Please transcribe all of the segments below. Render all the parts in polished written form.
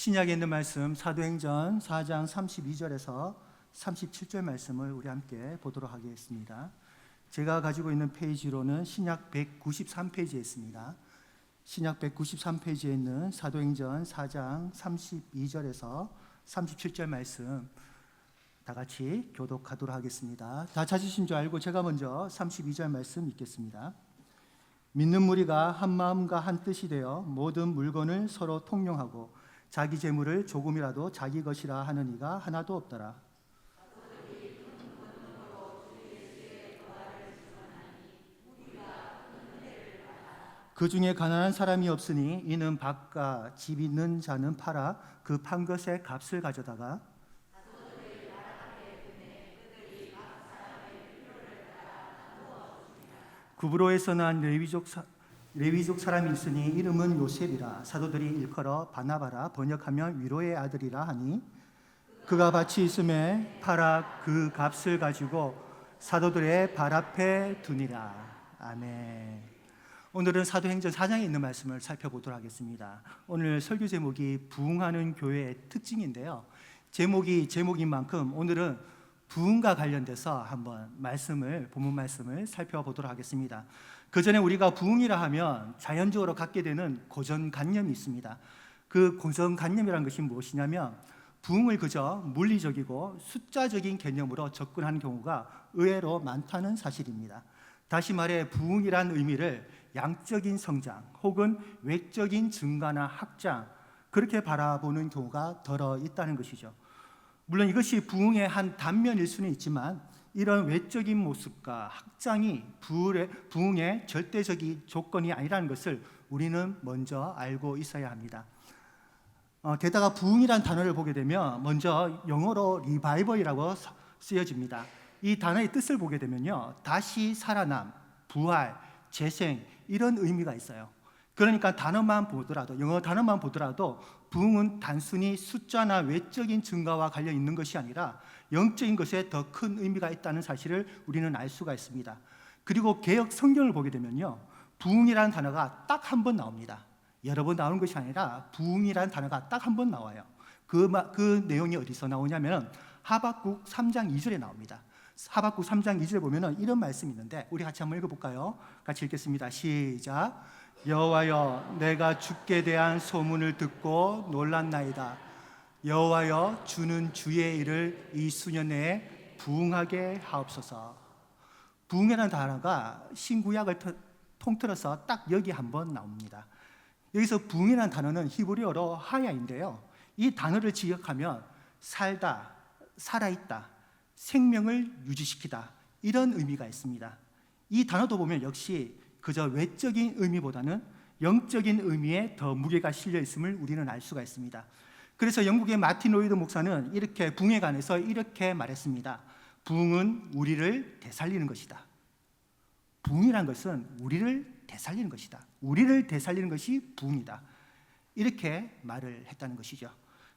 신약에 있는 말씀 사도행전 4장 32절에서 37절 말씀을 우리 함께 보도록 하겠습니다. 제가 가지고 있는 페이지로는 신약 193페이지에 있습니다. 신약 193페이지에 있는 사도행전 4장 32절에서 37절 말씀 다 같이 교독하도록 하겠습니다. 다 찾으신 줄 알고 제가 먼저 32절 말씀 읽겠습니다. 믿는 무리가 한 마음과 한 뜻이 되어 모든 물건을 서로 통용하고 자기 재물을 조금이라도 자기 것이라 하는 이가 하나도 없더라. 그 중에 가난한 사람이 없으니 이는 밭과 집 있는 자는 팔아 그 판 것의 값을 가져다가 구브로에서 난 레위족 사람이 있으니 이름은 요셉이라. 사도들이 일컬어 바나바라 번역하면 위로의 아들이라 하니 그가 밭이 있음에 팔아 그 값을 가지고 사도들의 발 앞에 두니라. 아멘. 오늘은 사도행전 4장에 있는 말씀을 살펴보도록 하겠습니다. 오늘 설교 제목이 부흥하는 교회의 특징인데요, 제목인 만큼 오늘은 부흥과 관련돼서 한번 본문 말씀을 살펴보도록 하겠습니다. 그 전에 우리가 부흥이라 하면 자연적으로 갖게 되는 고정관념이 있습니다. 그 고정관념이라는 것이 무엇이냐면 부흥을 그저 물리적이고 숫자적인 개념으로 접근하는 경우가 의외로 많다는 사실입니다. 다시 말해 부흥이란 의미를 양적인 성장 혹은 외적인 증가나 확장, 그렇게 바라보는 경우가 더러 있다는 것이죠. 물론 이것이 부흥의 한 단면일 수는 있지만 이런 외적인 모습과 확장이 부흥의 절대적인 조건이 아니라는 것을 우리는 먼저 알고 있어야 합니다. 게다가 부흥이라는 단어를 보게 되면 먼저 영어로 리바이벌이라고 쓰여집니다. 이 단어의 뜻을 보게 되면요, 다시 살아남, 부활, 재생, 이런 의미가 있어요. 그러니까 영어 단어만 보더라도 부흥은 단순히 숫자나 외적인 증가와 관련 있는 것이 아니라 영적인 것에 더 큰 의미가 있다는 사실을 우리는 알 수가 있습니다. 그리고 개역 성경을 보게 되면요, 부흥이라는 단어가 딱 한 번 나옵니다. 여러 번 나오는 것이 아니라 부흥이라는 단어가 딱 한 번 나와요. 그 내용이 어디서 나오냐면 하박국 3장 2절에 나옵니다. 하박국 3장 2절에 보면 이런 말씀이 있는데 우리 같이 한번 읽어볼까요? 같이 읽겠습니다. 시작. 여호와여, 내가 주께 대한 소문을 듣고 놀랐나이다. 여호와여, 주는 주의 일을 이 수년 내에 부흥하게 하옵소서. 부흥이라는 단어가 신구약을 통틀어서 딱 여기 한번 나옵니다. 여기서 부흥이라는 단어는 히브리어로 하야인데요, 이 단어를 직역하면 살다, 살아있다, 생명을 유지시키다, 이런 의미가 있습니다. 이 단어도 보면 역시 그저 외적인 의미보다는 영적인 의미에 더 무게가 실려 있음을 우리는 알 수가 있습니다. 그래서 영국의 마틴 로이드 목사는 이렇게 부흥에 관해서 이렇게 말했습니다. 부흥은 우리를 되살리는 것이다. 부흥이란 것은 우리를 되살리는 것이다. 우리를 되살리는 것이 부흥이다. 이렇게 말을 했다는 것이죠.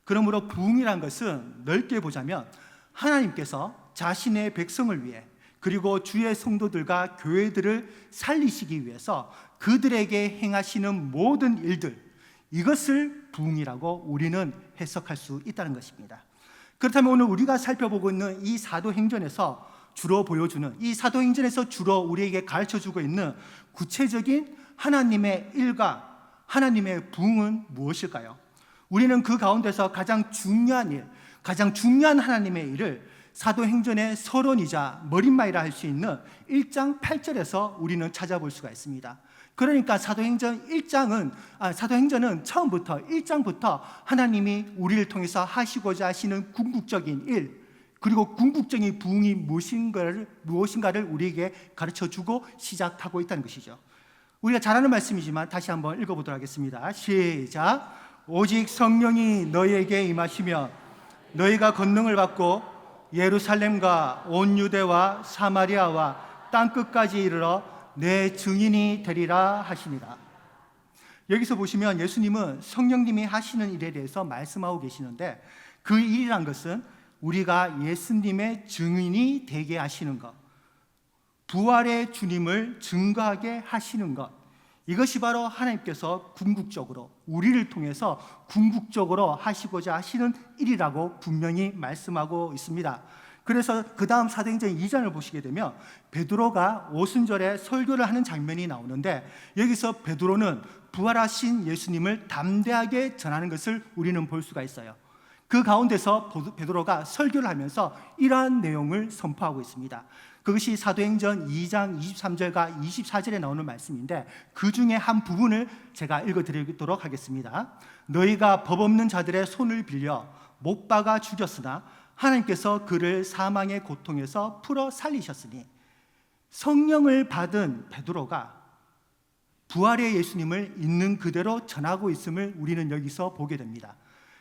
그러므로 부흥이란 것은 넓게 보자면 하나님께서 자신의 백성을 위해 그리고 주의 성도들과 교회들을 살리시기 위해서 그들에게 행하시는 모든 일들, 이것을 부흥이라고 우리는 해석할 수 있다는 것입니다. 그렇다면 오늘 우리가 살펴보고 있는 이 사도행전에서 주로 우리에게 가르쳐주고 있는 구체적인 하나님의 일과 하나님의 부흥은 무엇일까요? 우리는 그 가운데서 가장 중요한 하나님의 일을 사도행전의 서론이자 머릿말이라 할 수 있는 1장 8절에서 우리는 찾아볼 수가 있습니다. 그러니까 사도행전은 처음부터 1장부터 하나님이 우리를 통해서 하시고자 하시는 궁극적인 일, 그리고 궁극적인 부흥이 무엇인가를 우리에게 가르쳐주고 시작하고 있다는 것이죠. 우리가 잘 아는 말씀이지만 다시 한번 읽어보도록 하겠습니다. 시작. 오직 성령이 너희에게 임하시며 너희가 권능을 받고 예루살렘과 온 유대와 사마리아와 땅끝까지 이르러 내 증인이 되리라 하시니라. 여기서 보시면 예수님은 성령님이 하시는 일에 대해서 말씀하고 계시는데, 그 일이란 것은 우리가 예수님의 증인이 되게 하시는 것, 부활의 주님을 증거하게 하시는 것, 이것이 바로 하나님께서 궁극적으로 우리를 통해서 궁극적으로 하시고자 하시는 일이라고 분명히 말씀하고 있습니다. 그래서 그 다음 사도행전 2장을 보시게 되면 베드로가 오순절에 설교를 하는 장면이 나오는데, 여기서 베드로는 부활하신 예수님을 담대하게 전하는 것을 우리는 볼 수가 있어요. 그 가운데서 베드로가 설교를 하면서 이러한 내용을 선포하고 있습니다. 그것이 사도행전 2장 23절과 24절에 나오는 말씀인데, 그 중에 한 부분을 제가 읽어드리도록 하겠습니다. 너희가 법 없는 자들의 손을 빌려 못 박아 죽였으나 하나님께서 그를 사망의 고통에서 풀어 살리셨으니, 성령을 받은 베드로가 부활의 예수님을 있는 그대로 전하고 있음을 우리는 여기서 보게 됩니다.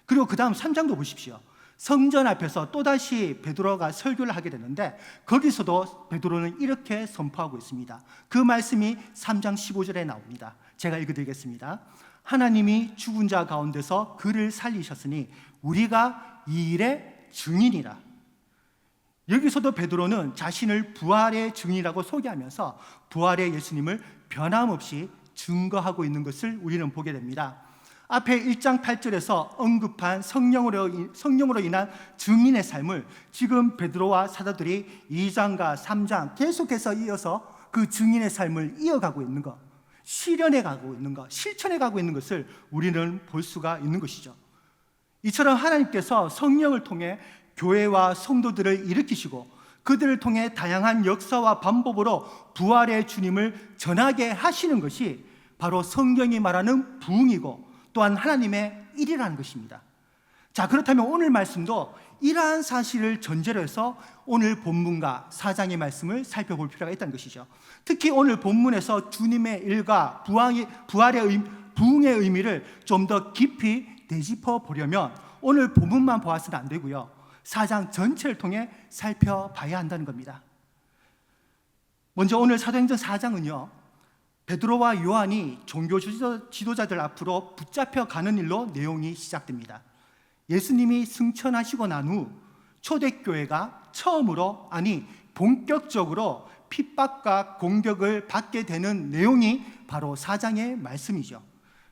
그리고 그 다음 3장도 보십시오. 성전 앞에서 또다시 베드로가 설교를 하게 되는데, 거기서도 베드로는 이렇게 선포하고 있습니다. 그 말씀이 3장 15절에 나옵니다. 제가 읽어드리겠습니다. 하나님이 죽은 자 가운데서 그를 살리셨으니 우리가 이 일의 증인이라. 여기서도 베드로는 자신을 부활의 증인이라고 소개하면서 부활의 예수님을 변함없이 증거하고 있는 것을 우리는 보게 됩니다. 앞에 1장 8절에서 언급한 성령으로 인한 증인의 삶을 지금 베드로와 사도들이 2장과 3장 계속해서 이어서 그 증인의 삶을 이어가고 있는 것, 실현해 가고 있는 것, 실천해 가고 있는 것을 우리는 볼 수가 있는 것이죠. 이처럼 하나님께서 성령을 통해 교회와 성도들을 일으키시고 그들을 통해 다양한 역사와 방법으로 부활의 주님을 전하게 하시는 것이 바로 성경이 말하는 부흥이고 또한 하나님의 일이라는 것입니다. 자, 그렇다면 오늘 말씀도 이러한 사실을 전제로 해서 오늘 본문과 4장의 말씀을 살펴볼 필요가 있다는 것이죠. 특히 오늘 본문에서 주님의 일과 부흥의 의미를 좀 더 깊이 되짚어 보려면 오늘 본문만 보아서는 안 되고요, 4장 전체를 통해 살펴봐야 한다는 겁니다. 먼저 오늘 사도행전 4장은요, 베드로와 요한이 종교 지도자들 앞으로 붙잡혀 가는 일로 내용이 시작됩니다. 예수님이 승천하시고 난 후 초대교회가 처음으로, 아니 본격적으로 핍박과 공격을 받게 되는 내용이 바로 4장의 말씀이죠.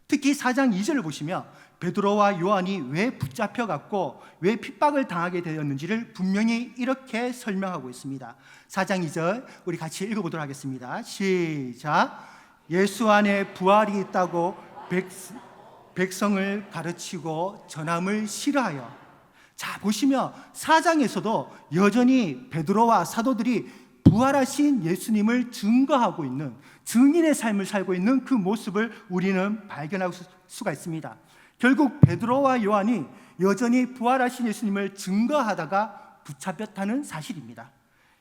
특히 4장 2절을 보시면 베드로와 요한이 왜 붙잡혀갔고 왜 핍박을 당하게 되었는지를 분명히 이렇게 설명하고 있습니다. 4장 2절 우리 같이 읽어보도록 하겠습니다. 시작. 예수 안에 부활이 있다고 백성을 가르치고 전함을 싫어하여. 자, 보시면 4장에서도 여전히 베드로와 사도들이 부활하신 예수님을 증거하고 있는 증인의 삶을 살고 있는 그 모습을 우리는 발견할 수가 있습니다. 결국 베드로와 요한이 여전히 부활하신 예수님을 증거하다가 붙잡혔다는 사실입니다.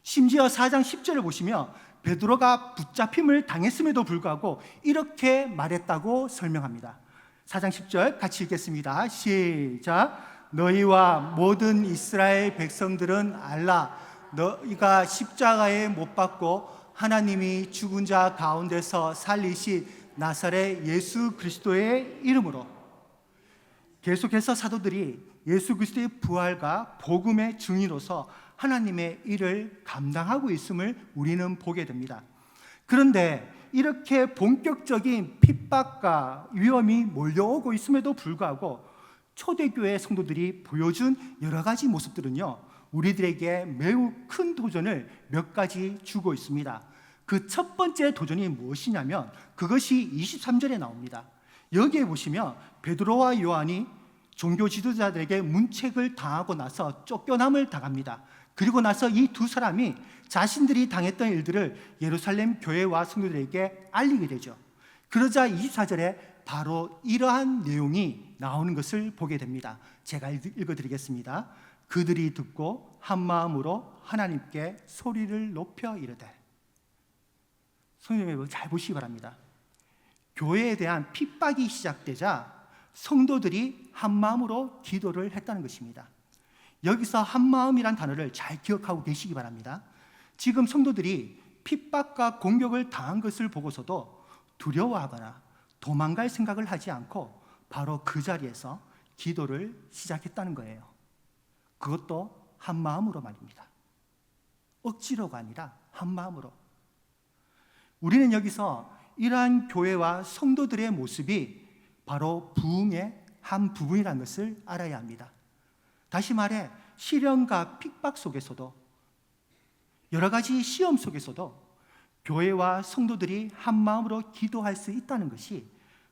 심지어 4장 10절을 보시면 베드로가 붙잡힘을 당했음에도 불구하고 이렇게 말했다고 설명합니다. 4장 10절 같이 읽겠습니다. 시작. 너희와 모든 이스라엘 백성들은 알라. 너희가 십자가에 못 박고 하나님이 죽은 자 가운데서 살리신 나사렛 예수 그리스도의 이름으로. 계속해서 사도들이 예수 그리스도의 부활과 복음의 증인으로서 하나님의 일을 감당하고 있음을 우리는 보게 됩니다. 그런데 이렇게 본격적인 핍박과 위험이 몰려오고 있음에도 불구하고 초대교회 성도들이 보여준 여러 가지 모습들은요, 우리들에게 매우 큰 도전을 몇 가지 주고 있습니다. 그 첫 번째 도전이 무엇이냐면 그것이 23절에 나옵니다. 여기에 보시면 베드로와 요한이 종교 지도자들에게 문책을 당하고 나서 쫓겨남을 당합니다. 그리고 나서 이 두 사람이 자신들이 당했던 일들을 예루살렘 교회와 성도들에게 알리게 되죠. 그러자 24절에 바로 이러한 내용이 나오는 것을 보게 됩니다. 제가 읽어드리겠습니다. 그들이 듣고 한 마음으로 하나님께 소리를 높여 이르되. 성도 여러분 잘 보시기 바랍니다. 교회에 대한 핍박이 시작되자 성도들이 한 마음으로 기도를 했다는 것입니다. 여기서 한 마음이란 단어를 잘 기억하고 계시기 바랍니다. 지금 성도들이 핍박과 공격을 당한 것을 보고서도 두려워하거나 도망갈 생각을 하지 않고 바로 그 자리에서 기도를 시작했다는 거예요. 그것도 한 마음으로 말입니다. 억지로가 아니라 한 마음으로. 우리는 여기서 이러한 교회와 성도들의 모습이 바로 부흥의 한 부분이라는 것을 알아야 합니다. 다시 말해 시련과 핍박 속에서도, 여러 가지 시험 속에서도 교회와 성도들이 한 마음으로 기도할 수 있다는 것이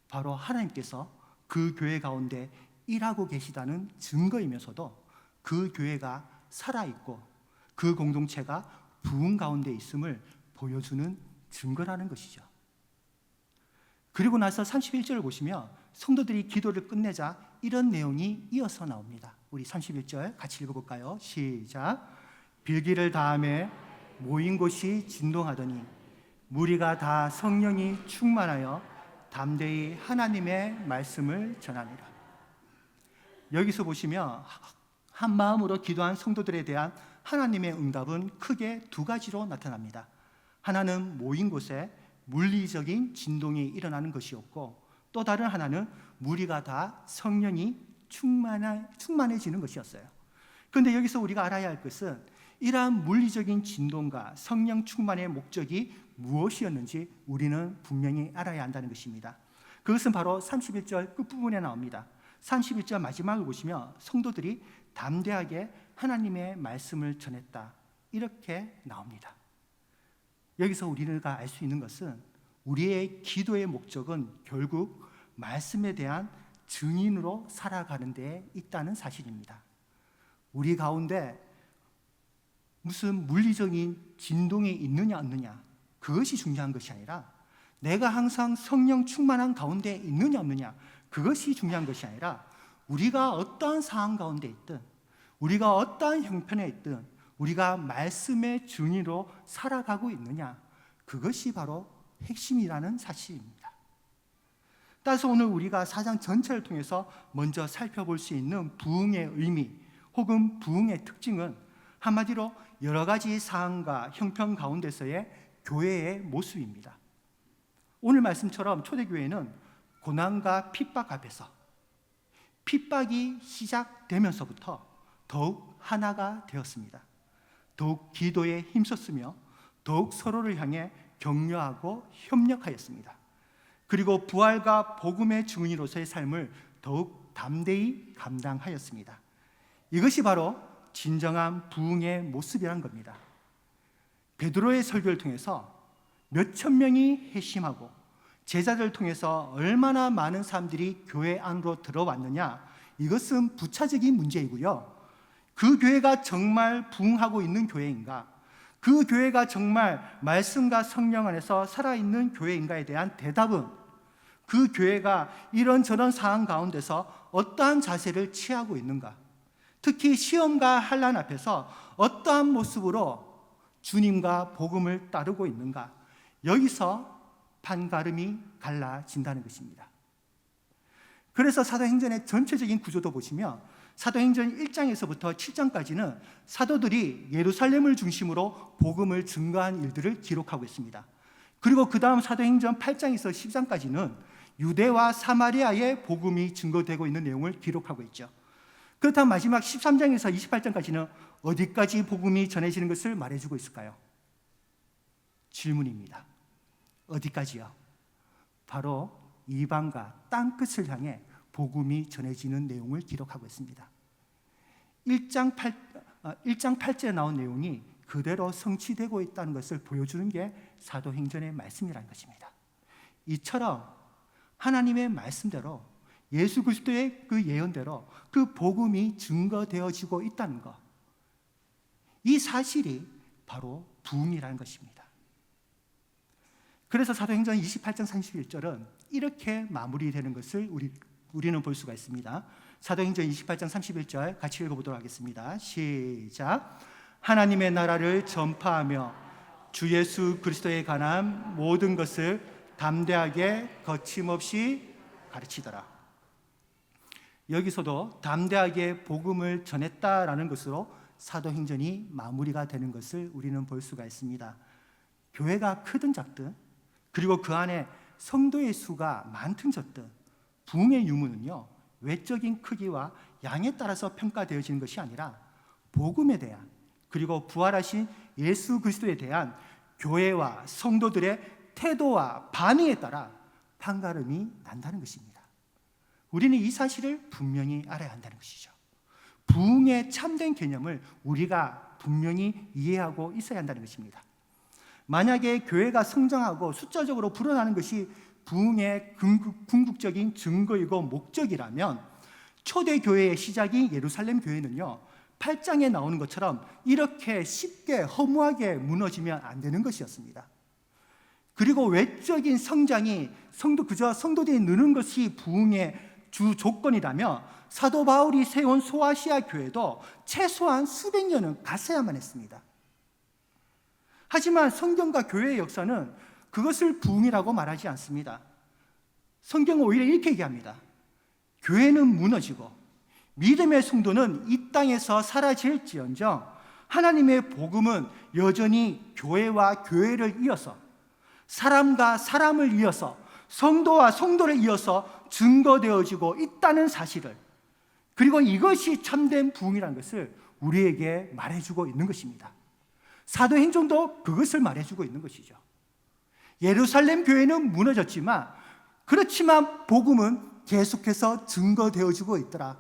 바로 하나님께서 그 교회 가운데 일하고 계시다는 증거이면서도 그 교회가 살아있고 그 공동체가 부흥 가운데 있음을 보여주는 증거라는 것이죠. 그리고 나서 31절을 보시면 성도들이 기도를 끝내자 이런 내용이 이어서 나옵니다. 우리 31절 같이 읽어볼까요? 시작. 빌기를 다하매 모인 곳이 진동하더니 무리가 다 성령이 충만하여 담대히 하나님의 말씀을 전하니라. 여기서 보시면 한 마음으로 기도한 성도들에 대한 하나님의 응답은 크게 두 가지로 나타납니다. 하나는 모인 곳에 물리적인 진동이 일어나는 것이었고, 또 다른 하나는 무리가 다 성령이 충만해지는 것이었어요. 그런데 여기서 우리가 알아야 할 것은 이러한 물리적인 진동과 성령 충만의 목적이 무엇이었는지 우리는 분명히 알아야 한다는 것입니다. 그것은 바로 31절 끝부분에 나옵니다. 31절 마지막을 보시면 성도들이 담대하게 하나님의 말씀을 전했다, 이렇게 나옵니다. 여기서 우리가 알 수 있는 것은 우리의 기도의 목적은 결국 말씀에 대한 증인으로 살아가는 데 있다는 사실입니다. 우리 가운데 무슨 물리적인 진동이 있느냐 없느냐, 그것이 중요한 것이 아니라 내가 항상 성령 충만한 가운데 있느냐 없느냐, 그것이 중요한 것이 아니라 우리가 어떠한 상황 가운데 있든, 우리가 어떠한 형편에 있든 우리가 말씀의 증인으로 살아가고 있느냐, 그것이 바로 핵심이라는 사실입니다. 따라서 오늘 우리가 4장 전체를 통해서 먼저 살펴볼 수 있는 부흥의 의미 혹은 부흥의 특징은 한마디로 여러 가지 상황과 형편 가운데서의 교회의 모습입니다. 오늘 말씀처럼 초대교회는 고난과 핍박 앞에서, 핍박이 시작되면서부터 더욱 하나가 되었습니다. 더욱 기도에 힘썼으며 더욱 서로를 향해 격려하고 협력하였습니다. 그리고 부활과 복음의 증인으로서의 삶을 더욱 담대히 감당하였습니다. 이것이 바로 진정한 부흥의 모습이란 겁니다. 베드로의 설교를 통해서 몇천 명이 회심하고 제자들을 통해서 얼마나 많은 사람들이 교회 안으로 들어왔느냐, 이것은 부차적인 문제이고요. 그 교회가 정말 부흥하고 있는 교회인가, 그 교회가 정말 말씀과 성령 안에서 살아있는 교회인가에 대한 대답은 그 교회가 이런저런 상황 가운데서 어떠한 자세를 취하고 있는가, 특히 시험과 환난 앞에서 어떠한 모습으로 주님과 복음을 따르고 있는가, 여기서 판가름이 갈라진다는 것입니다. 그래서 사도행전의 전체적인 구조도 보시면 사도행전 1장에서부터 7장까지는 사도들이 예루살렘을 중심으로 복음을 증거한 일들을 기록하고 있습니다. 그리고 그 다음 사도행전 8장에서 10장까지는 유대와 사마리아의 복음이 증거되고 있는 내용을 기록하고 있죠. 그렇다면 마지막 13장에서 28장까지는 어디까지 복음이 전해지는 것을 말해주고 있을까요? 질문입니다. 어디까지요? 바로 이방과 땅끝을 향해 복음이 전해지는 내용을 기록하고 있습니다. 1장 8절에 나온 내용이 그대로 성취되고 있다는 것을 보여주는 게 사도행전의 말씀이라는 것입니다. 이처럼 하나님의 말씀대로, 예수 그리스도의 그 예언대로 그 복음이 증거되어지고 있다는 것, 이 사실이 바로 부흥이라는 것입니다. 그래서 사도행전 28장 31절은 이렇게 마무리되는 것을 우리는 볼 수가 있습니다. 사도행전 28장 31절 같이 읽어보도록 하겠습니다. 시작. 하나님의 나라를 전파하며 주 예수 그리스도에 관한 모든 것을 담대하게 거침없이 가르치더라. 여기서도 담대하게 복음을 전했다라는 것으로 사도행전이 마무리가 되는 것을 우리는 볼 수가 있습니다. 교회가 크든 작든, 그리고 그 안에 성도의 수가 많든 적든, 부흥의 유무는요, 외적인 크기와 양에 따라서 평가되어지는 것이 아니라 복음에 대한, 그리고 부활하신 예수 그리스도에 대한 교회와 성도들의 태도와 반응에 따라 판가름이 난다는 것입니다. 우리는 이 사실을 분명히 알아야 한다는 것이죠. 부흥의 참된 개념을 우리가 분명히 이해하고 있어야 한다는 것입니다. 만약에 교회가 성장하고 숫자적으로 불어나는 것이 부흥의 궁극적인 증거이고 목적이라면 초대교회의 시작인 예루살렘 교회는요, 8장에 나오는 것처럼 이렇게 쉽게 허무하게 무너지면 안 되는 것이었습니다. 그리고 외적인 성장이 그저 성도들이 느는 것이 부흥의 주 조건이라면 사도 바울이 세운 소아시아 교회도 최소한 수백 년은 갔어야만 했습니다. 하지만 성경과 교회의 역사는 그것을 부흥이라고 말하지 않습니다. 성경은 오히려 이렇게 얘기합니다. 교회는 무너지고 믿음의 성도는 이 땅에서 사라질지언정 하나님의 복음은 여전히 교회와 교회를 이어서, 사람과 사람을 이어서, 성도와 성도를 이어서 증거되어지고 있다는 사실을, 그리고 이것이 참된 부흥이라는 것을 우리에게 말해주고 있는 것입니다. 사도행전도 그것을 말해주고 있는 것이죠. 예루살렘 교회는 무너졌지만, 그렇지만 복음은 계속해서 증거되어지고 있더라.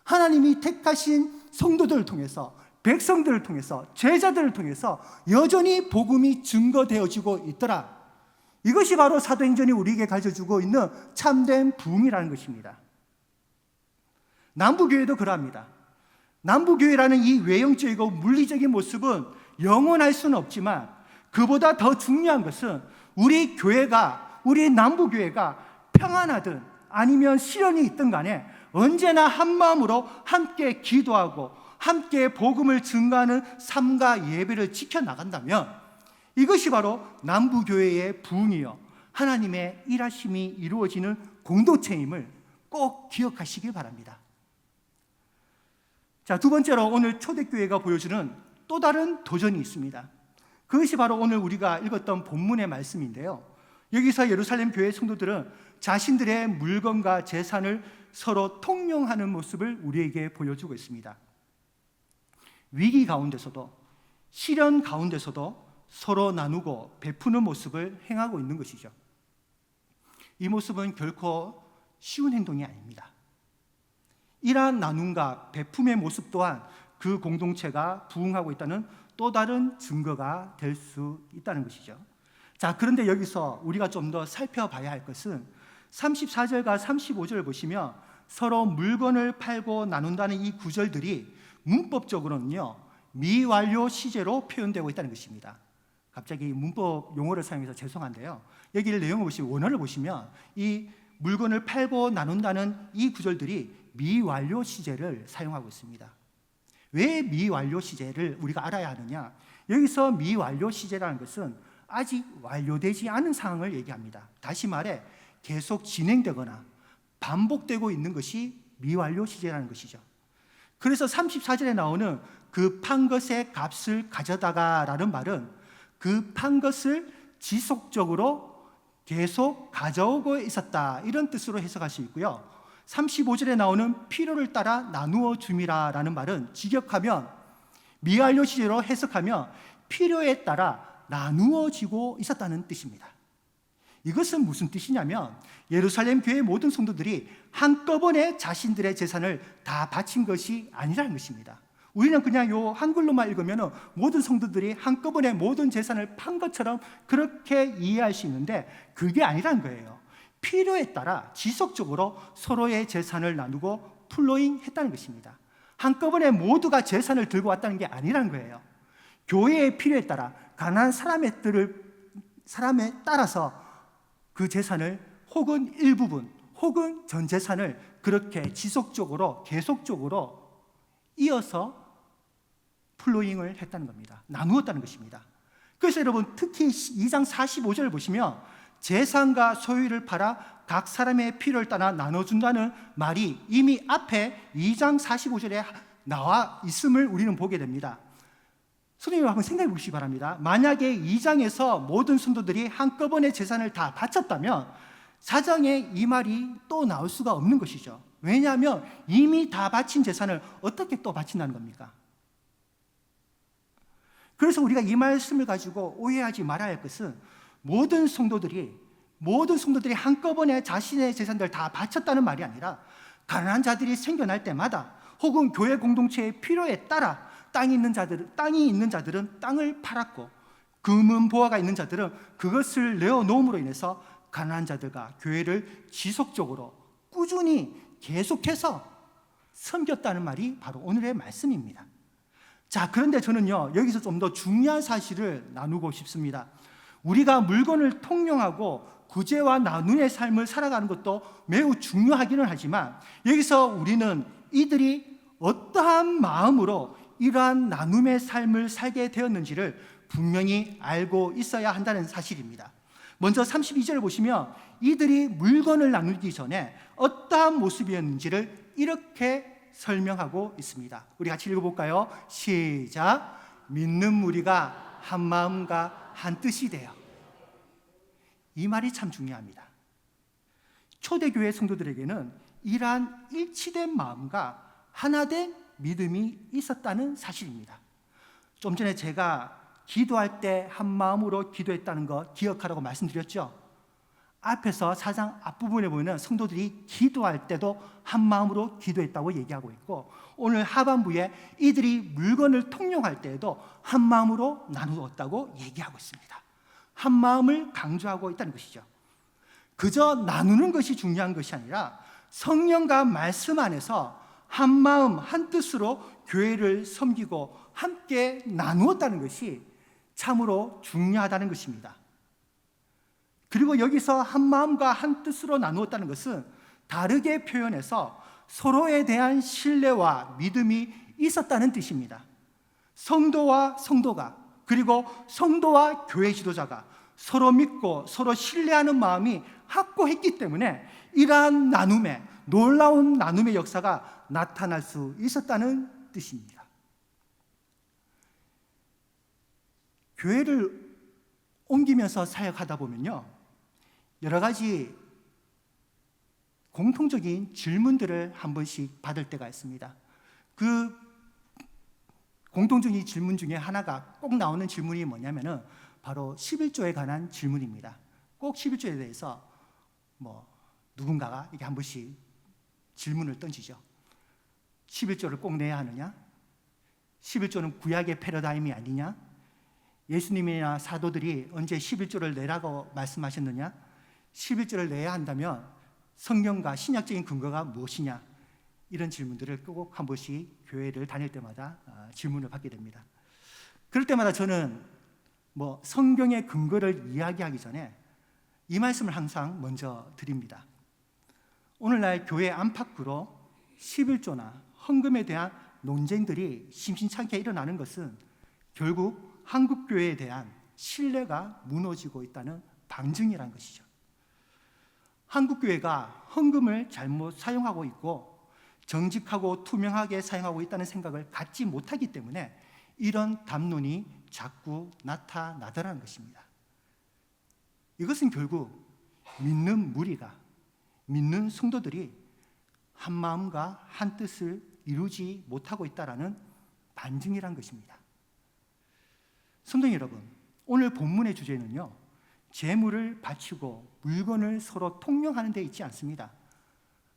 하나님이 택하신 성도들을 통해서, 백성들을 통해서, 제자들을 통해서 여전히 복음이 증거되어지고 있더라. 이것이 바로 사도행전이 우리에게 가르쳐주고 있는 참된 부흥이라는 것입니다. 남부교회도 그러합니다. 남부교회라는 이 외형적이고 물리적인 모습은 영원할 수는 없지만, 그보다 더 중요한 것은 우리 교회가, 우리 남부교회가 평안하든 아니면 시련이 있든 간에 언제나 한마음으로 함께 기도하고 함께 복음을 증거하는 삶과 예배를 지켜나간다면 이것이 바로 남부교회의 부흥이요, 하나님의 일하심이 이루어지는 공동체임을 꼭 기억하시길 바랍니다. 자, 두 번째로 오늘 초대교회가 보여주는 또 다른 도전이 있습니다. 그것이 바로 오늘 우리가 읽었던 본문의 말씀인데요, 여기서 예루살렘 교회 성도들은 자신들의 물건과 재산을 서로 통용하는 모습을 우리에게 보여주고 있습니다. 위기 가운데서도, 시련 가운데서도 서로 나누고 베푸는 모습을 행하고 있는 것이죠. 이 모습은 결코 쉬운 행동이 아닙니다. 이러한 나눔과 베품의 모습 또한 그 공동체가 부흥하고 있다는 또 다른 증거가 될 수 있다는 것이죠. 자, 그런데 여기서 우리가 좀 더 살펴봐야 할 것은 34절과 35절을 보시면 서로 물건을 팔고 나눈다는 이 구절들이 문법적으로는요, 미완료 시제로 표현되고 있다는 것입니다. 갑자기 문법 용어를 사용해서 죄송한데요, 여기를 내용을 보시면, 원어를 보시면 이 물건을 팔고 나눈다는 이 구절들이 미완료 시제를 사용하고 있습니다. 왜 미완료 시제를 우리가 알아야 하느냐? 여기서 미완료 시제라는 것은 아직 완료되지 않은 상황을 얘기합니다. 다시 말해 계속 진행되거나 반복되고 있는 것이 미완료 시제라는 것이죠. 그래서 34절에 나오는 그 판 것의 값을 가져다가 라는 말은 그 판 것을 지속적으로 계속 가져오고 있었다, 이런 뜻으로 해석할 수 있고요. 35절에 나오는 필요를 따라 나누어 줌이라 라는 말은 직역하면, 미완료 시제로 해석하면 필요에 따라 나누어지고 있었다는 뜻입니다. 이것은 무슨 뜻이냐면 예루살렘 교회의 모든 성도들이 한꺼번에 자신들의 재산을 다 바친 것이 아니라는 것입니다. 우리는 그냥 요 한글로만 읽으면 모든 성도들이 한꺼번에 모든 재산을 판 것처럼 그렇게 이해할 수 있는데 그게 아니라는 거예요. 필요에 따라 지속적으로 서로의 재산을 나누고 플로잉 했다는 것입니다. 한꺼번에 모두가 재산을 들고 왔다는 게 아니라는 거예요. 교회의 필요에 따라 가난한 사람에 따라서 그 재산을 혹은 일부분 혹은 전 재산을 그렇게 지속적으로 계속적으로 이어서 플로잉을 했다는 겁니다. 나누었다는 것입니다. 그래서 여러분, 특히 2장 45절을 보시면 재산과 소유를 팔아 각 사람의 필요를 따라 나눠준다는 말이 이미 앞에 2장 45절에 나와 있음을 우리는 보게 됩니다. 선생님 한번 생각해 보시기 바랍니다. 만약에 2장에서 모든 성도들이 한꺼번에 재산을 다 바쳤다면 4장에 이 말이 또 나올 수가 없는 것이죠. 왜냐하면 이미 다 바친 재산을 어떻게 또 바친다는 겁니까? 그래서 우리가 이 말씀을 가지고 오해하지 말아야 할 것은 모든 성도들이 한꺼번에 자신의 재산들을 다 바쳤다는 말이 아니라 가난한 자들이 생겨날 때마다 혹은 교회 공동체의 필요에 따라 땅이 있는 자들은 땅을 팔았고 금은 보화가 있는 자들은 그것을 내어놓음으로 인해서 가난한 자들과 교회를 지속적으로 꾸준히 계속해서 섬겼다는 말이 바로 오늘의 말씀입니다. 자, 그런데 저는요, 여기서 좀 더 중요한 사실을 나누고 싶습니다. 우리가 물건을 통용하고 구제와 나눔의 삶을 살아가는 것도 매우 중요하기는 하지만 여기서 우리는 이들이 어떠한 마음으로 이러한 나눔의 삶을 살게 되었는지를 분명히 알고 있어야 한다는 사실입니다. 먼저 32절을 보시면 이들이 물건을 나누기 전에 어떠한 모습이었는지를 이렇게 설명하고 있습니다. 우리 같이 읽어볼까요? 시작. 믿는 무리가 한 마음과 한 뜻이 되어. 이 말이 참 중요합니다. 초대교회 성도들에게는 이러한 일치된 마음과 하나된 믿음이 있었다는 사실입니다. 좀 전에 제가 기도할 때 한 마음으로 기도했다는 거 기억하라고 말씀드렸죠. 앞에서 4장 앞부분에 보면 성도들이 기도할 때도 한 마음으로 기도했다고 얘기하고 있고, 오늘 하반부에 이들이 물건을 통용할 때에도 한 마음으로 나누었다고 얘기하고 있습니다. 한 마음을 강조하고 있다는 것이죠. 그저 나누는 것이 중요한 것이 아니라 성령과 말씀 안에서 한 마음 한 뜻으로 교회를 섬기고 함께 나누었다는 것이 참으로 중요하다는 것입니다. 그리고 여기서 한 마음과 한 뜻으로 나누었다는 것은 다르게 표현해서 서로에 대한 신뢰와 믿음이 있었다는 뜻입니다. 성도와 성도가, 그리고 성도와 교회 지도자가 서로 믿고 서로 신뢰하는 마음이 확고했기 때문에 이러한 나눔의, 놀라운 나눔의 역사가 나타날 수 있었다는 뜻입니다. 교회를 옮기면서 사역하다 보면요, 여러 가지 공통적인 질문들을 한 번씩 받을 때가 있습니다. 그 공통적인 질문 중에 하나가 꼭 나오는 질문이 뭐냐면은 바로 11조에 관한 질문입니다. 꼭 11조에 대해서 누군가가 이렇게 한 번씩 질문을 던지죠. 11조를 꼭 내야 하느냐? 11조는 구약의 패러다임이 아니냐? 예수님이나 사도들이 언제 11조를 내라고 말씀하셨느냐? 11조를 내야 한다면 성경과 신약적인 근거가 무엇이냐? 이런 질문들을 꼭 한 번씩 교회를 다닐 때마다 질문을 받게 됩니다. 그럴 때마다 저는 성경의 근거를 이야기하기 전에 이 말씀을 항상 먼저 드립니다. 오늘날 교회 안팎으로 11조나 헌금에 대한 논쟁들이 심심찮게 일어나는 것은 결국 한국교회에 대한 신뢰가 무너지고 있다는 방증이라는 것이죠. 한국교회가 헌금을 잘못 사용하고 있고 정직하고 투명하게 사용하고 있다는 생각을 갖지 못하기 때문에 이런 담론이 자꾸 나타나더라는 것입니다. 이것은 결국 믿는 무리가, 믿는 성도들이 한 마음과 한 뜻을 이루지 못하고 있다는 반증이란 것입니다. 성도 여러분, 오늘 본문의 주제는요, 재물을 바치고 물건을 서로 통용하는 데 있지 않습니다.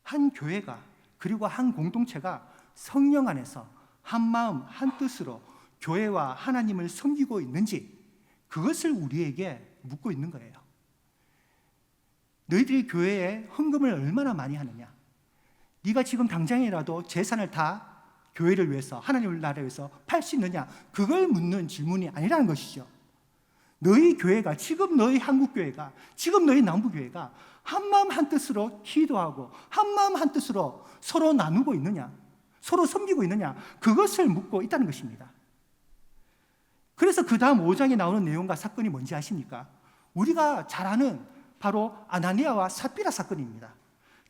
한 교회가, 그리고 한 공동체가 성령 안에서 한 마음 한 뜻으로 교회와 하나님을 섬기고 있는지, 그것을 우리에게 묻고 있는 거예요. 너희들이 교회에 헌금을 얼마나 많이 하느냐? 네가 지금 당장이라도 재산을 다 교회를 위해서, 하나님을 나라를 위해서 팔 수 있느냐? 그걸 묻는 질문이 아니라는 것이죠. 너희 교회가, 지금 너희 한국교회가, 지금 너희 남부교회가 한마음 한뜻으로 기도하고 한마음 한뜻으로 서로 나누고 있느냐? 서로 섬기고 있느냐? 그것을 묻고 있다는 것입니다. 그래서 그 다음 5장에 나오는 내용과 사건이 뭔지 아십니까? 우리가 잘 아는 바로 아나니아와 삽비라 사건입니다.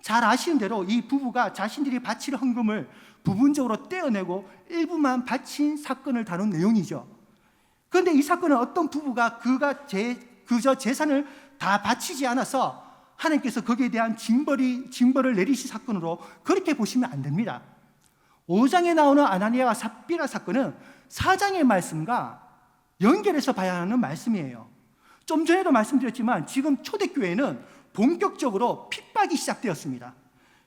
잘 아시는 대로 이 부부가 자신들이 바칠 헌금을 부분적으로 떼어내고 일부만 바친 사건을 다룬 내용이죠. 그런데 이 사건은 어떤 부부가 그저 재산을 다 바치지 않아서 하나님께서 거기에 대한 징벌을 내리신 사건으로 그렇게 보시면 안 됩니다. 5장에 나오는 아나니아와 삽비라 사건은 4장의 말씀과 연결해서 봐야 하는 말씀이에요. 좀 전에도 말씀드렸지만 지금 초대교회는 본격적으로 핍박이 시작되었습니다.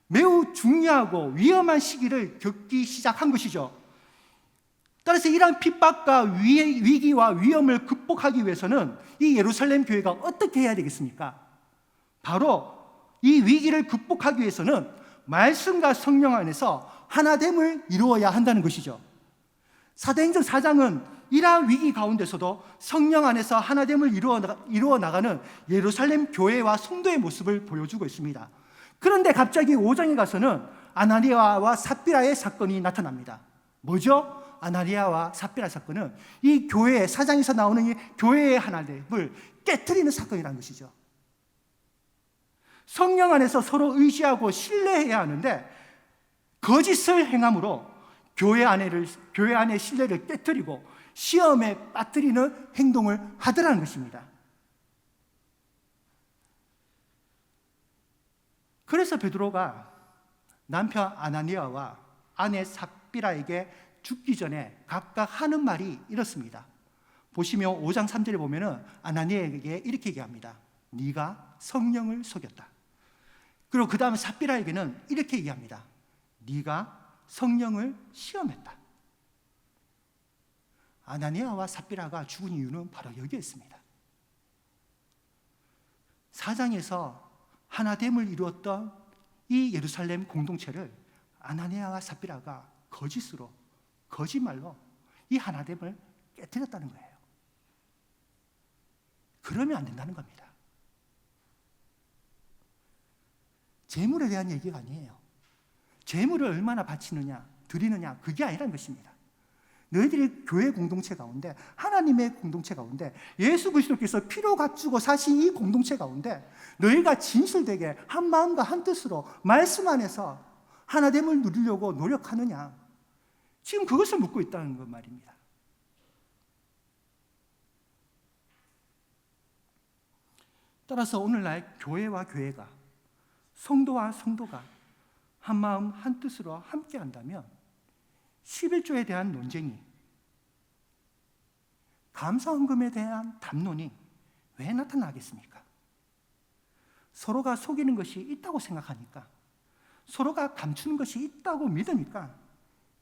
매우 중요하고 위험한 시기를 겪기 시작한 것이죠. 따라서 이러한 핍박과 위기와 위험을 극복하기 위해서는 이 예루살렘 교회가 어떻게 해야 되겠습니까? 바로 이 위기를 극복하기 위해서는 말씀과 성령 안에서 하나됨을 이루어야 한다는 것이죠. 사도행전 4장은 이러한 위기 가운데서도 성령 안에서 하나됨을 이루어 나가는 예루살렘 교회와 성도의 모습을 보여주고 있습니다. 그런데 갑자기 5장에 가서는 아나니아와 삽비라의 사건이 나타납니다. 뭐죠? 아나니아와 삽비라 사건은 이 교회의, 4장에서 나오는 이 교회의 하나됨을 깨트리는 사건이라는 것이죠. 성령 안에서 서로 의지하고 신뢰해야 하는데 거짓을 행함으로 교회 안의 신뢰를 깨트리고 시험에 빠뜨리는 행동을 하더라는 것입니다. 그래서 베드로가 남편 아나니아와 아내 삽비라에게 죽기 전에 각각 하는 말이 이렇습니다. 보시면 5장 3절에 보면은 아나니아에게 이렇게 얘기합니다. 네가 성령을 속였다. 그리고 그 다음에 삽비라에게는 이렇게 얘기합니다. 네가 성령을 시험했다. 아나니아와 삽비라가 죽은 이유는 바로 여기에 있습니다. 4장에서 하나됨을 이루었던 이 예루살렘 공동체를 아나니아와 삽비라가 거짓말로 이 하나됨을 깨뜨렸다는 거예요. 그러면 안 된다는 겁니다. 재물에 대한 얘기가 아니에요. 재물을 얼마나 바치느냐, 드리느냐, 그게 아니라는 것입니다. 너희들이 교회 공동체 가운데, 하나님의 공동체 가운데, 예수 그리스도께서 피로 값주고 사신 이 공동체 가운데 너희가 진실되게 한 마음과 한 뜻으로 말씀 안에서 하나됨을 누리려고 노력하느냐, 지금 그것을 묻고 있다는 것 말입니다. 따라서 오늘날 교회와 교회가, 성도와 성도가 한 마음 한 뜻으로 함께 한다면 11조에 대한 논쟁이, 감사헌금에 대한 담론이 왜 나타나겠습니까? 서로가 속이는 것이 있다고 생각하니까, 서로가 감추는 것이 있다고 믿으니까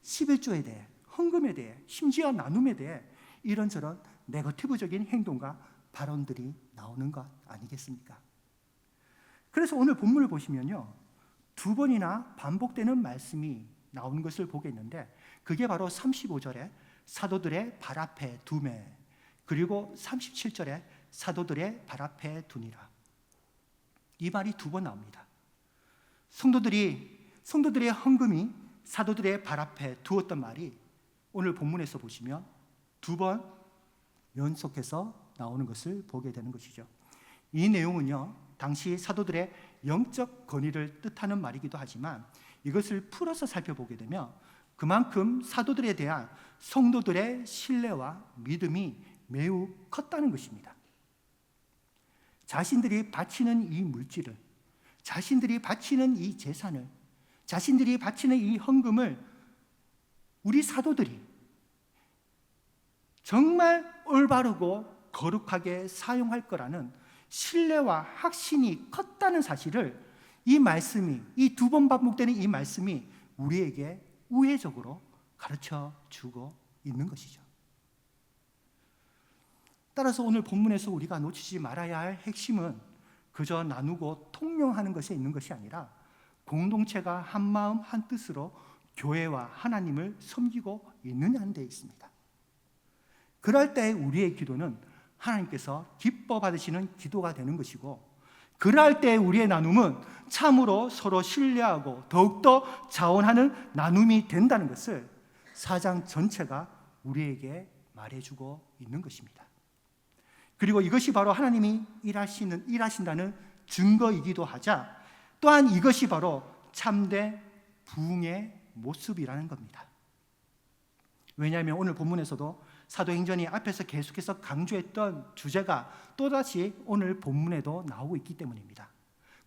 11조에 대해, 헌금에 대해, 심지어 나눔에 대해 이런저런 네거티브적인 행동과 발언들이 나오는 것 아니겠습니까? 그래서 오늘 본문을 보시면요, 2번이나 반복되는 말씀이 나오는 것을 보겠는데, 그게 바로 35절에 사도들의 발 앞에 두매, 그리고 37절에 사도들의 발 앞에 두니라. 이 말이 2번 나옵니다. 성도들의 헌금이 사도들의 발 앞에 두었던 말이 오늘 본문에서 보시면 2번 연속해서 나오는 것을 보게 되는 것이죠. 이 내용은요, 당시 사도들의 영적 권위를 뜻하는 말이기도 하지만 이것을 풀어서 살펴보게 되면 그만큼 사도들에 대한 성도들의 신뢰와 믿음이 매우 컸다는 것입니다. 자신들이 바치는 이 물질을, 자신들이 바치는 이 재산을, 자신들이 바치는 이 헌금을 우리 사도들이 정말 올바르고 거룩하게 사용할 거라는 신뢰와 확신이 컸다는 사실을 이 말씀이, 이 2번 반복되는 이 말씀이 우리에게 우회적으로 가르쳐 주고 있는 것이죠. 따라서 오늘 본문에서 우리가 놓치지 말아야 할 핵심은 그저 나누고 통용하는 것에 있는 것이 아니라 공동체가 한 마음 한 뜻으로 교회와 하나님을 섬기고 있느냐는 데 있습니다. 그럴 때 우리의 기도는 하나님께서 기뻐 받으시는 기도가 되는 것이고, 그럴 때 우리의 나눔은 참으로 서로 신뢰하고 더욱더 자원하는 나눔이 된다는 것을 4장 전체가 우리에게 말해주고 있는 것입니다. 그리고 이것이 바로 하나님이 일하신다는 증거이기도 하자, 또한 이것이 바로 참된 부흥의 모습이라는 겁니다. 왜냐하면 오늘 본문에서도 사도행전이 앞에서 계속해서 강조했던 주제가 또다시 오늘 본문에도 나오고 있기 때문입니다.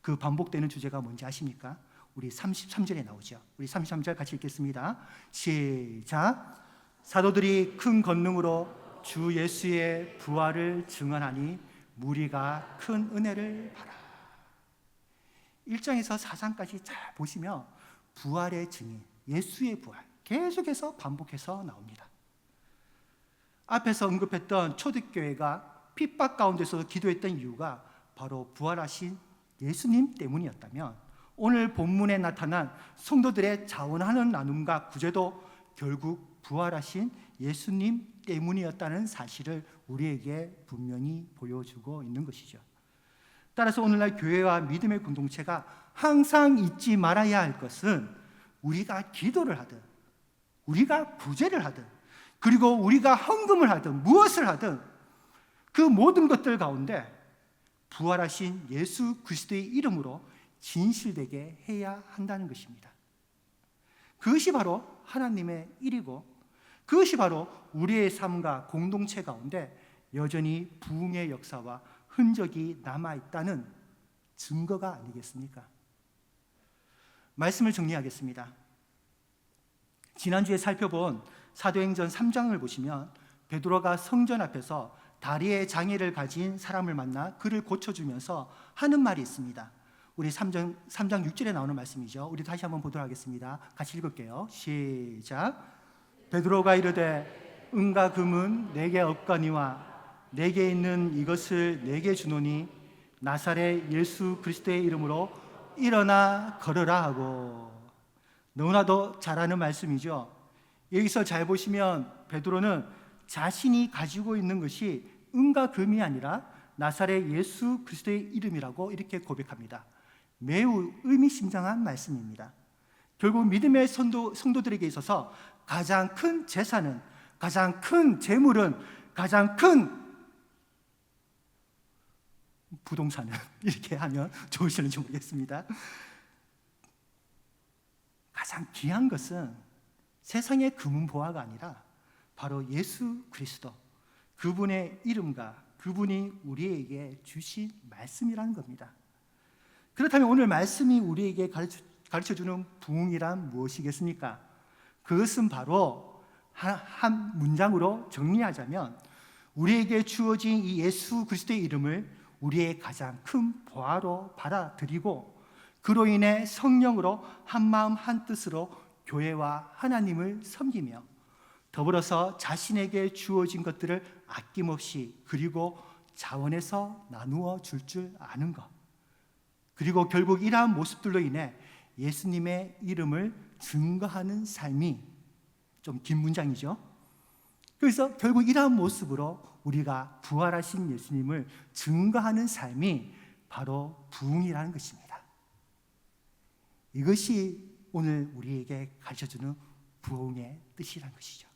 그 반복되는 주제가 뭔지 아십니까? 우리 33절에 나오죠. 우리 33절 같이 읽겠습니다. 시작. 사도들이 큰 권능으로 주 예수의 부활을 증언하니 무리가 큰 은혜를 받아. 1장에서 4장까지 잘 보시면 부활의 증인, 예수의 부활 계속해서 반복해서 나옵니다. 앞에서 언급했던 초대교회가 핍박 가운데서 기도했던 이유가 바로 부활하신 예수님 때문이었다면, 오늘 본문에 나타난 성도들의 자원하는 나눔과 구제도 결국 부활하신 예수님 때문이었다는 사실을 우리에게 분명히 보여주고 있는 것이죠. 따라서 오늘날 교회와 믿음의 공동체가 항상 잊지 말아야 할 것은, 우리가 기도를 하든 우리가 구제를 하든 그리고 우리가 헌금을 하든 무엇을 하든 그 모든 것들 가운데 부활하신 예수 그리스도의 이름으로 진실되게 해야 한다는 것입니다. 그것이 바로 하나님의 일이고, 그것이 바로 우리의 삶과 공동체 가운데 여전히 부흥의 역사와 흔적이 남아있다는 증거가 아니겠습니까? 말씀을 정리하겠습니다. 지난주에 살펴본 사도행전 3장을 보시면 베드로가 성전 앞에서 다리에 장애를 가진 사람을 만나 그를 고쳐주면서 하는 말이 있습니다. 우리 3장 6절에 나오는 말씀이죠. 우리 다시 한번 보도록 하겠습니다. 같이 읽을게요. 시작. 베드로가 이르되 은과 금은 내게 없거니와 내게 있는 이것을 내게 주노니 나사렛 예수 그리스도의 이름으로 일어나 걸으라 하고. 너무나도 잘 아는 말씀이죠. 여기서 잘 보시면 베드로는 자신이 가지고 있는 것이 은과 금이 아니라 나사렛 예수 그리스도의 이름이라고 이렇게 고백합니다. 매우 의미심장한 말씀입니다. 결국 믿음의 성도들에게 있어서 가장 큰 재산은, 가장 큰 재물은, 가장 큰 부동산은 이렇게 하면 좋으실지 모르겠습니다. 가장 귀한 것은 세상의 금은보화가 아니라 바로 예수 그리스도, 그분의 이름과 그분이 우리에게 주신 말씀이라는 겁니다. 그렇다면 오늘 말씀이 우리에게 가르쳐주는 부흥이란 무엇이겠습니까? 그것은 바로 한 문장으로 정리하자면, 우리에게 주어진 이 예수 그리스도의 이름을 우리의 가장 큰 보화로 받아들이고 그로 인해 성령으로 한마음 한뜻으로 교회와 하나님을 섬기며 더불어서 자신에게 주어진 것들을 아낌없이 그리고 자원해서 나누어 줄 아는 것, 그리고 결국 이러한 모습들로 인해 예수님의 이름을 증거하는 삶이, 좀 긴 문장이죠. 그래서 결국 이러한 모습으로 우리가 부활하신 예수님을 증거하는 삶이 바로 부흥이라는 것입니다. 이것이 오늘 우리에게 가르쳐주는 부흥의 뜻이라는 것이죠.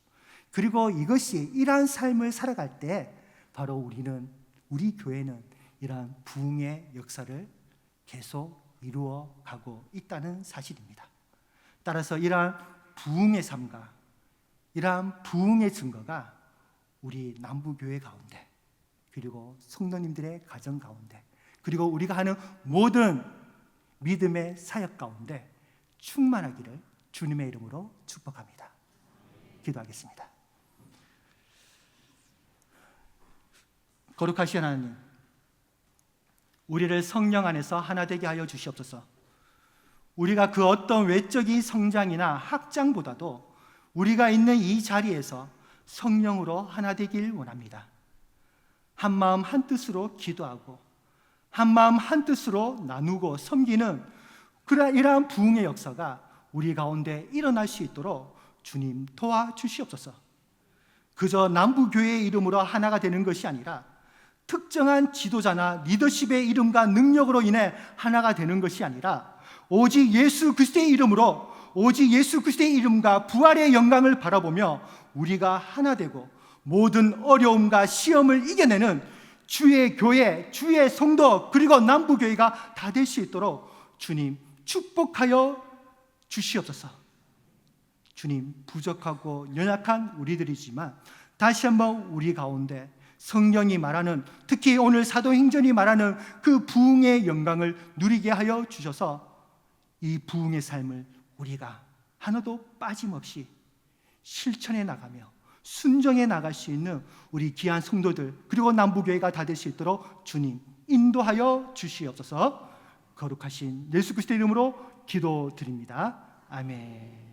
그리고 이것이 이러한 삶을 살아갈 때 바로 우리 교회는 이러한 부흥의 역사를 계속 이루어 가고 있다는 사실입니다. 따라서 이러한 부흥의 삶과 이러한 부흥의 증거가 우리 남부교회 가운데, 그리고 성도님들의 가정 가운데, 그리고 우리가 하는 모든 믿음의 사역 가운데 충만하기를 주님의 이름으로 축복합니다. 기도하겠습니다. 거룩하신 하나님, 우리를 성령 안에서 하나 되게 하여 주시옵소서. 우리가 그 어떤 외적인 성장이나 학장보다도 우리가 있는 이 자리에서 성령으로 하나 되길 원합니다. 한마음 한뜻으로 기도하고 한마음 한뜻으로 나누고 섬기는 이러한 부흥의 역사가 우리 가운데 일어날 수 있도록 주님 도와주시옵소서. 그저 남부교회의 이름으로 하나가 되는 것이 아니라 특정한 지도자나 리더십의 이름과 능력으로 인해 하나가 되는 것이 아니라 오직 예수 그리스도의 이름으로, 오직 예수 그리스도의 이름과 부활의 영광을 바라보며 우리가 하나 되고 모든 어려움과 시험을 이겨내는 주의 교회, 주의 성도, 그리고 남부교회가 다 될 수 있도록 주님 축복하여 주시옵소서. 주님, 부족하고 연약한 우리들이지만 다시 한번 우리 가운데 성령이 말하는, 특히 오늘 사도행전이 말하는 그 부흥의 영광을 누리게 하여 주셔서 이 부흥의 삶을 우리가 하나도 빠짐없이 실천해 나가며 순정해 나갈 수 있는 우리 귀한 성도들 그리고 남부교회가 다 될 수 있도록 주님 인도하여 주시옵소서. 거룩하신 예수 그리스도의 이름으로 기도드립니다. 아멘.